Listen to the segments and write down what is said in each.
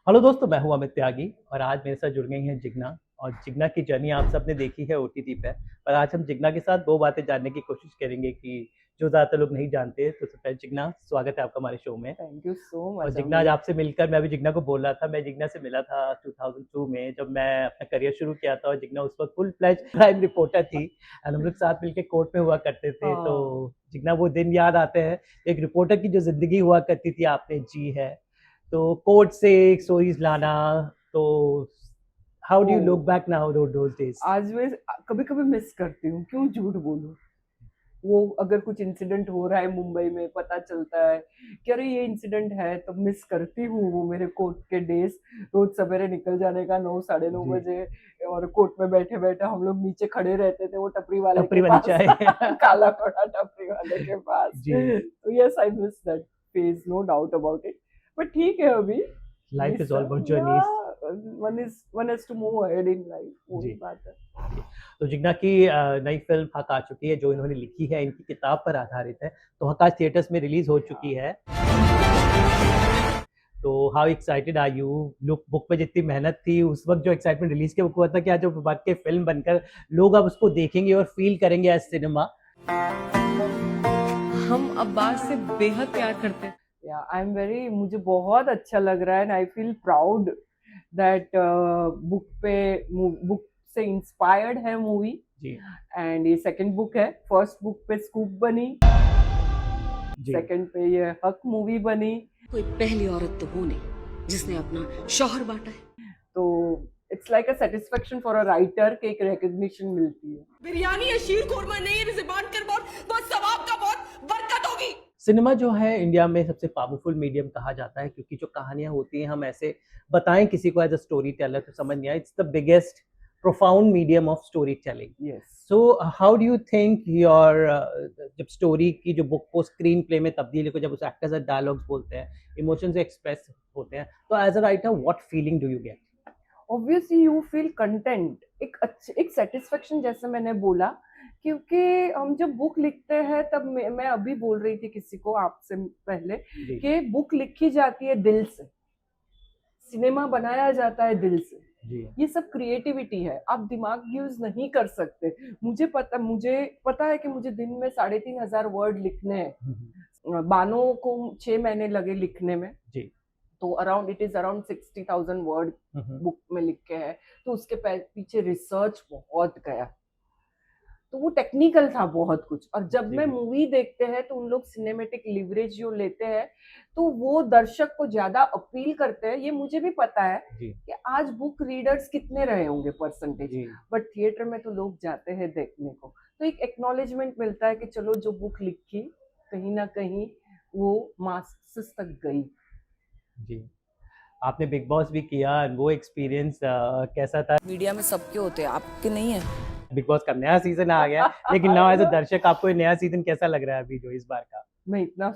Hello दोस्तों, मैं हूं अमित त्यागी और आज मेरे साथ जुड़ गई हैं जिग्ना। और जिग्ना की जर्नी आप सबने देखी है ओटीटी पे। पर आज हम जिग्ना के साथ दो बातें जानने की कोशिश करेंगे कि जो ज़्यादातर लोग नहीं जानते। तो सबसे पहले जिग्ना, स्वागत है आपका हमारे शो में। थैंक यू सो और मच जिग्ना, आज अमित। आपसे मिलकर मैं भी जिग्ना को बोल रहा था, मैं जिग्ना से मिला था 2002 में, जब मैं अपना करियर शुरू किया था। और जिग्ना उस वक्त फुल फ्लैज क्राइम रिपोर्टर थी एंड हम लोग साथ मिलकर कोर्ट में हुआ करते थे। तो हाँ। जिग्ना, वो दिन याद आते हैं, एक रिपोर्टर की जो जिंदगी हुआ करती थी आपने जी है। तो कोर्ट से स्टोरीज लाना, तो how oh, do you look back now those days? आज मैं कभी कभी मिस करती हूँ, क्यों झूठ बोलूं। वो अगर कुछ इंसिडेंट हो रहा है मुंबई में, पता चलता है कि अरे ये इंसिडेंट है, तब मिस करती हूँ वो मेरे कोर्ट के डेज। रोज सवेरे निकल जाने का 9 साढ़े 9 जी, बजे, और कोर्ट में बैठे बैठे हम लोग नीचे खड़े रहते थे वो टपरी वाले टपरी के वाली पास। चाय। काला घोड़ा टपरी वाले के पास। जी, तो yes, I miss that phase, no doubt about it. But ठीक है अभी। Life is all about journeys. One has to move ahead in life, वही जी, बात है। तो जिग्ना की नई फिल्म हक आ चुकी है, जो इन्होंने लिखी है, इनकी किताब पर आधारित है। तो हक आज थिएटर्स में रिलीज हो चुकी है। तो how excited are you? Look, book पे जितनी मेहनत थी उस वक्त, जो एक्साइटमेंट रिलीज के वक्त हुआ था, कि आज जो बन के फिल्म बनकर लोग अब उसको देखेंगे और फील करेंगे एज सिनेमा। हम अब्बास से बेहद प्यार करते हैं। या आई एम वेरी, मुझे बहुत अच्छा लग रहा है and I feel proud that book से इंस्पायर्ड है मूवी। जी, एंड ये सेकंड बुक है। फर्स्ट बुक पे स्कूप बनी, जी, सेकंड पे ये हक मूवी बनी। कोई पहली औरत तो हो नहीं जिसने अपना शौहर बांटा है। तो it's like a satisfaction for a writer कि एक रिकग्निशन मिलती है। बिरयानी या शीर खुरमा नहीं, रिजबान कर बहुत बहुत सवाब का बहुत बरकत होगी। सिनेमा जो है इंडिया में सबसे पावरफुल मीडियम कहा जाता है, क्योंकि जो कहानियां होती हैं, हम ऐसे बताएं किसी को एज अ स्टोरी टेलर तो समझ नहीं आए। It's the biggest profound medium of story telling. Yes. So how do you think your, जब स्टोरी की जो बुक को स्क्रीन प्ले में तब्दील को, जब उस एक्टर्स डायलॉग्स बोलते हैं, इमोशंस एक्सप्रेस होते हैं, तो as a writer what feeling do you get? Obviously you feel content, एक सेटिस्फेक्शन, जैसे मैंने बोला। क्योंकि हम जब बुक लिखते हैं, तब मैं अभी बोल रही थी किसी को आपसे पहले जी, कि बुक लिखी जाती है दिल से, सिनेमा बनाया जाता है दिल से। जी, ये सब क्रिएटिविटी है, आप दिमाग यूज नहीं कर सकते। मुझे पता है कि मुझे दिन में 3,500 वर्ड लिखने हैं। बानो को 6 महीने लगे लिखने में। जी, तो अराउंड 60,000 वर्ड बुक में लिखे हैं। तो उसके पीछे रिसर्च बहुत गया, तो वो टेक्निकल था बहुत कुछ। और जब मैं जी, मूवी देखते हैं तो उन लोग सिनेमेटिक लिवरेज जो लेते हैं, तो वो दर्शक को ज्यादा अपील करते हैं। ये मुझे भी पता है जी, कि आज बुक रीडर्स कितने रहे होंगे परसेंटेज, जी, बट थिएटर में तो लोग जाते हैं देखने को। तो एक एक्नॉलेजमेंट मिलता है कि चलो, जो बुक लिखी कहीं ना कहीं वो मासेस तक गई। जी। आपने बिग बॉस भी किया, वो एक्सपीरियंस कैसा था? मीडिया में सबके होते हैं, आपके नहीं है। बिग बॉस का नया सीजन आ गया है, लेकिन नाउ एज अ दर्शक आपको ये नया सीजन कैसा लग रहा है अभी जो इस बार का? मैं इतना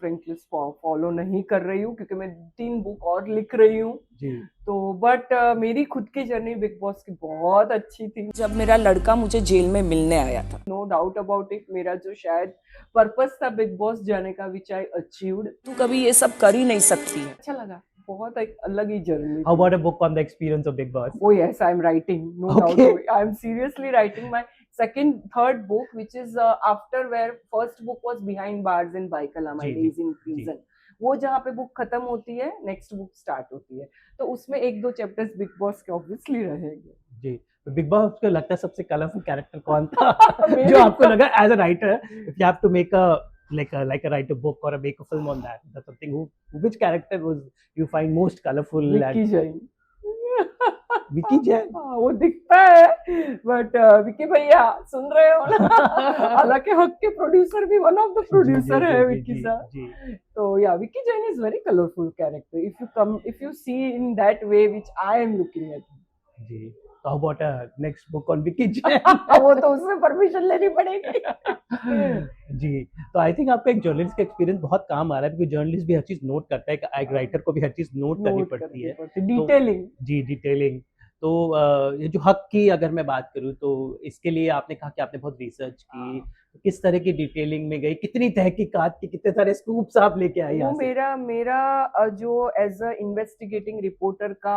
फ्रेंकली फॉलो नहीं कर रही हूँ, क्योंकि मैं 3 बुक और लिख रही हूँ। जी, तो बट मेरी खुद की जर्नी बिग बॉस की बहुत अच्छी थी। जब मेरा लड़का मुझे जेल में मिलने आया था, नो डाउट अबाउट इट, मेरा जो शायद पर्पस था बिग बॉस जाने का, विच आई अचीव्ड। तू कभी ये सब कर ही नहीं सकती है। अच्छा लगा, बहुत एक अलग ही जर्नी हाउ थी। About a book on the experience of Bigg boss? Oh yes, I'm writing. No doubt. Okay, I'm seriously writing my third book, which is after where first book was Behind Bars in Baikala, My जी, जी, Days in जी, Prison. वो जहाँ पे book खत्म होती है, next book start होती है। तो उसमें 1-2 चैप्टर्स बिग बॉस के ऑब्वियसली रहेंगे। जी। तो बिग बॉस को लगता है सबसे कलरफुल कैरेक्टर कौन था जो मेरे आपको लगा as a writer, if you have to make a like a write a book or a make a film on that's something who which character was you find most colorful? Vicky And Jain. Vicky Jain? हाँ, वो दिखता है, but Vicky भैया सुन रहे हो ना? हालांकि हक के प्रोड्यूसर भी वन ऑफ द जी, जी, प्रोड्यूसर जी, है जी, विक्की जी, सर। जी, तो या Vicky Jain is very colourful character, if you see in that way which I am looking at. जी। तो how about next book on Vicky Jain? वो तो उसमें परमिशन लेनी पड़ेगी। जी, तो आई थिंक आपका एक जर्नलिस्ट का एक्सपीरियंस बहुत काम आ रहा है, क्योंकि जर्नलिस्ट भी हर चीज़ नोट करता है, एक राइटर को भी हर चीज़ नोट करनी नोट पड़ती करनी है। पड़ती, तो डिटेलिंग। जी, डिटेलिंग। तो ये जो हक की अगर मैं बात करूँ तो इसके लिए आपने कहा कि आपने बहुत रिसर्च की, तो किस तरह की डिटेलिंग में गई, कितनी तहकीकात की, कितने सारे स्कूप्स आप लेके आई वो यहाँ से? मेरा मेरा जो एज अ इन्वेस्टिगेटिंग रिपोर्टर का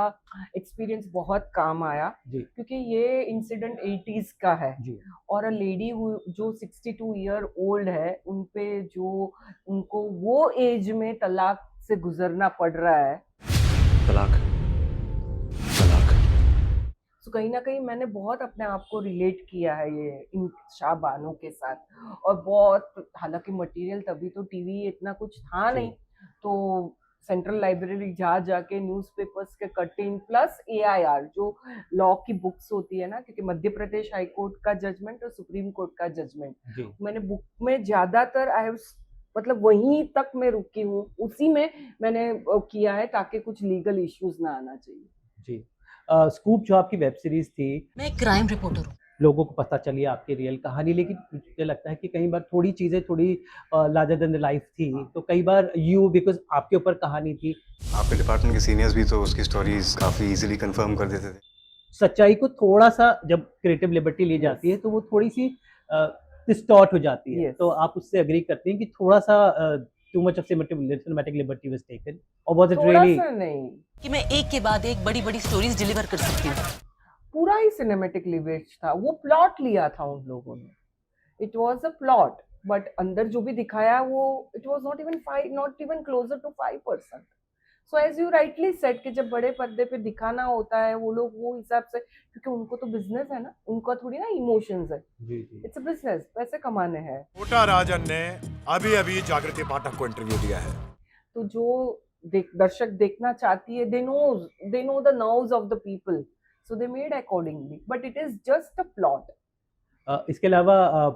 एक्सपीरियंस बहुत काम आया, जी, क्योंकि ये इंसिडेंट 80s का है जी, और अ लेडी जो 62 ईयर ओल्ड है, उन पे जो उनको वो एज में तलाक से गुजरना पड़ रहा है। तलाक तलाक तो कहीं न कहीं मैंने बहुत अपने आप को रिलेट किया है ये इन शाबानों के साथ, और बहुत, हालाँकि मटेरियल तभी तो टीवी इतना कुछ था जी, नहीं, तो सेंट्रल लाइब्रेरी जा के न्यूज़पेपर्स के कटिंग प्लस एआईआर जो लॉ की बुक्स होती है ना, क्योंकि मध्य प्रदेश हाई कोर्ट का जजमेंट और सुप्रीम कोर्ट का जजमेंट, जी, मैंने बुक में ज़्यादातर आई हैव मतलब वहीं तक मैं रुकी हूँ, उसी में मैंने किया है ताकि कुछ लीगल इश्यूज़ ना आना चाहिए। जी। स्कूप जो आपकी वेब सीरीज़ थी, मैं एक क्राइम रिपोर्टर हूँ। लोगों को पता चली आपकी रियल कहानी, लेकिन मुझे लगता है कि कई बार थोड़ी चीज़ें थोड़ी लार्जर देन द लाइफ थी, तो कई बार बिकॉज़ आपके ऊपर कहानी थी, आपके डिपार्टमेंट के सीनियर्स भी तो उसकी स्टोरीज काफी इजीली कंफर्म कर देते थे। सच्चाई को थोड़ा-सा जब क्रिएटिव लिबर्टी ली जाती है, यस, तो वो थोड़ी-सी डिस्टॉर्ट हो जाती है। यस। तो आप उससे एग्री करती हैं कि थोड़ा-सा too much of cinematic liberty was taken और वाज़ इट रियली थोड़ा-सा नहीं, कि मैं एक के बाद एक बड़ी-बड़ी स्टोरीज डिलीवर कर सकती हूँ। पूरा ही सिनेमैटिक लिविश था, वो प्लॉट लिया था उन लोगों ने। It was a plot, but अंदर जो भी दिखाया वो it was not even closer to 5%। So as you rightly said कि जब बड़े पर्दे पे दिखाना होता है, वो लोग वो हिसाब से, क्योंकि उनको तो बिज़नेस है ना, उनका थोड़ी ना इमोशंस है। जी, जी। इट्स अ बिज़नेस, पैसे कमाने हैं। छोटा राजन ने अभी अभी जागृति पाठक को इंटरव्यू दिया है। तो जो दर्शक देखना चाहती है, they know the nerves of the people, so they made accordingly, but it is just a plot. इसके अलावा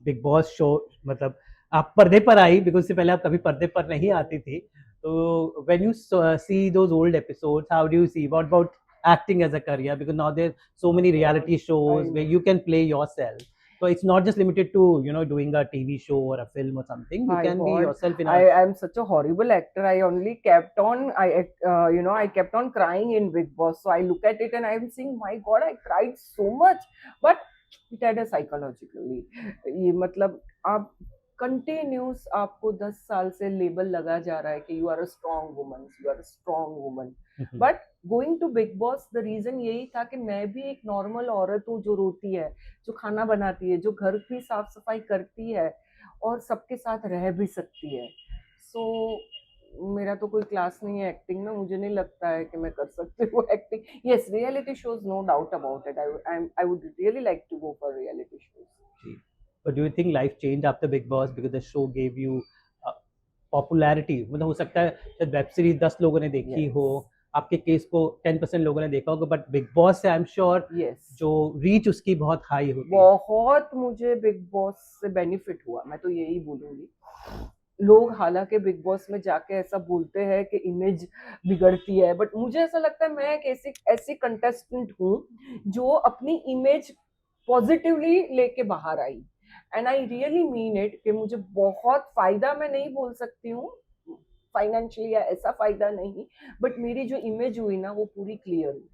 बिग बॉस शो मतलब आप पर्दे पर आई बिकॉज़ उससे पहले आप कभी पर्दे पर नहीं आती थी। तो when you see those old episodes, how do you see what about acting as a career? Because now there are so many reality shows where you can play yourself. So it's not just limited to, doing a TV show or a film or something. You My can be God, yourself in I a am such a horrible actor. I only kept on, I kept on crying in Big Boss. So I look at it and I'm saying, my God, I cried so much. But it had a psychologically. ये मतलब आप continuous आपको 10 साल से label लगा जा रहा है कि you are a strong woman, you are a strong woman, but going to Bigg Boss the reason यही था कि मैं भी एक नॉर्मल औरत हूँ जो रोती है, जो खाना बनाती है, जो घर की साफ सफाई करती है और सबके साथ रह भी सकती है। सो मेरा तो कोई क्लास नहीं है एक्टिंग में, मुझे नहीं लगता है कि मैं कर सकती हूँ acting. Yes, reality shows, no doubt about it, I would really like to go for reality shows. But do you think life changed after Big Boss because the show gave you uh, popularity? मतलब हो सकता है शायद web series 10 लोगों ने देखी Yes. हो, आपके केस को 10% लोगों ने देखा होगा, बट बिग बॉस से आई एम श्योर यस, जो रीच उसकी बहुत हाई होती है। बहुत मुझे बिग बॉस से बेनिफिट हुआ, मैं तो यही बोलूंगी। लोग हालांकि बिग बॉस में जाके ऐसा बोलते हैं कि इमेज बिगड़ती है, बट मुझे ऐसा लगता है मैं एक ऐसी ऐसी कंटेस्टेंट हूँ जो अपनी इमेज पॉजिटिवली लेके बाहर आई, and I really mean it कि मुझे बहुत फायदा, मैं नहीं बोल सकती हूँ फाइनेंशियली या ऐसा फायदा नहीं, बट मेरी जो इमेज हुई ना वो पूरी क्लियर हुई।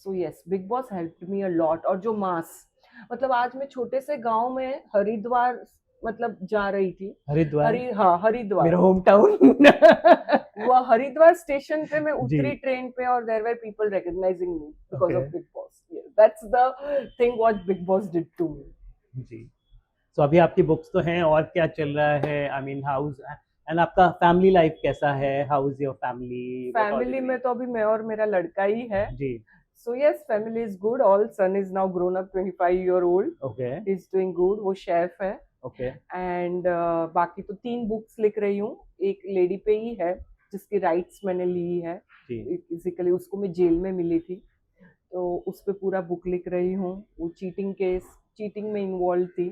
So yes, big boss helped me अ लॉट। और जो मास, मतलब आज मैं छोटे से गांव में हरिद्वार मतलब जा रही थी, हरिद्वार हाँ हरिद्वार, मेरा होम टाउन। वो हरिद्वार स्टेशन पे मैं जी। उतरी ट्रेन पे और there were people recognising me because Okay. Of Bigg Boss. That's the thing what Bigg Boss did to me. जी। सो अभी आपकी बुक्स तो हैं, और क्या चल रहा है? आई मीन हाउस एंड आपका फैमिली लाइफ कैसा है? How is your family? Family में तो अभी मैं और मेरा लड़का ही है। जी। So yes, family is good. All son is now grown up, 25-year-old. Okay, He's doing good. वो शेफ है। ओके, एंड बाकी तो 3 बुक्स लिख रही हूँ। एक लेडी पे ही है जिसकी राइट्स मैंने ली है, जी, फिजिकली उसको मैं जेल में मिली थी, तो उस पे पूरा बुक लिख रही हूँ। वो चीटिंग में इन्वॉल्व थी।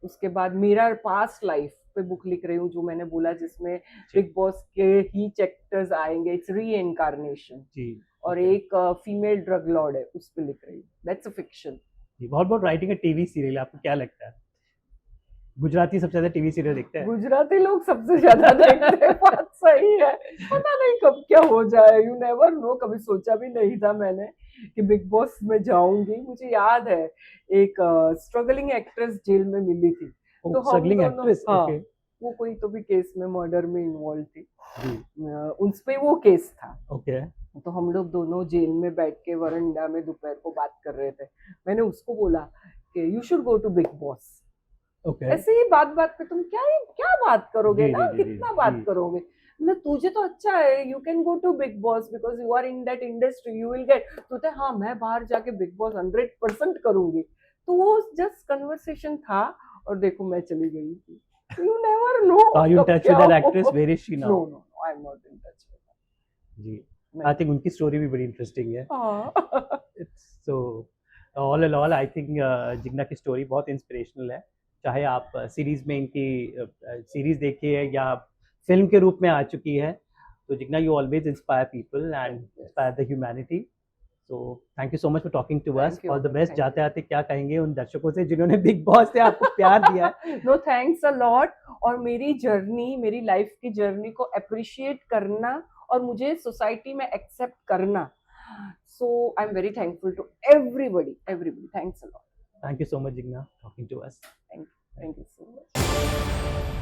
उसके बाद मेरा पास्ट लाइफ पे बुक लिख रही हूँ, जो मैंने बोला जिसमें बिग बॉस के ही चैप्टर्स आएंगे, इट्स रीइंकार्नेशन। जी। और Okay. एक फीमेल ड्रग लॉर्ड है, उस पे लिख रही हूँ। That's a fiction. जी, बहुत बहुत राइटिंग है टीवी सीरियल, आपको क्या लगता है? गुजराती सबसे ज्यादा टीवी सीरियल देखते हैं। गुजराती लोग सबसे ज्यादा देखते हैं, बात सही है। पता नहीं कब क्या हो जाए, यू नेवर नो। कभी सोचा भी नहीं था मैंने कि बिग बॉस में जाऊंगी। मुझे याद है एक स्ट्रगलिंग एक्ट्रेस जेल में मिली थी, तो हम स्ट्रगलिंग दोनों, एक्ट्रेस, हाँ, ओके वो कोई तो भी केस में, मर्डर में इन्वॉल्व थी, जी, उस पे वो केस था। ओके तो हम लोग दोनों जेल में बैठ के वरांडा में दोपहर को बात कर रहे थे। मैंने उसको बोला कि you should go to Bigg Boss. Okay ऐसे ही बात बात पे तुम क्या बात करोगे जी, ना, जी, जी, कितना जी, बात जी। करोगे। मतलब तुझे तो अच्छा है, you can go to Bigg Boss because you are in that industry, you will get. तो थे हाँ, मैं बाहर जाके बिग बॉस 100% करूंगी। तो वो जस्ट कन्वर्सेशन था और देखो मैं चली गई थी। You never know Are you in touch with that actress? Where is she now? No no, I am not in touch with जी, मैं। आई थिंक उनकी स्टोरी भी बड़ी इंटरेस्टिंग है। हाँ it's so all in all I think Jigna की story बहुत inspirational है। चाहे आप सीरीज में इनकी सीरीज देखिए या फिल्म के रूप में आ चुकी है, तो Jigna you always inspire people and inspire the humanity. So thank you so much for talking to us. Thank you, all the best. thank you. जाते आते क्या कहेंगे उन दर्शकों से जिन्होंने बिग बॉस से आपको प्यार दिया है? No thanks a lot. और मेरी जर्नी, मेरी लाइफ की जर्नी को अप्रिशिएट करना और मुझे सोसाइटी में एक्सेप्ट करना, so I am very thankful to everybody. Thanks a lot. Thank you so much Jigna talking to us. Thank you so much.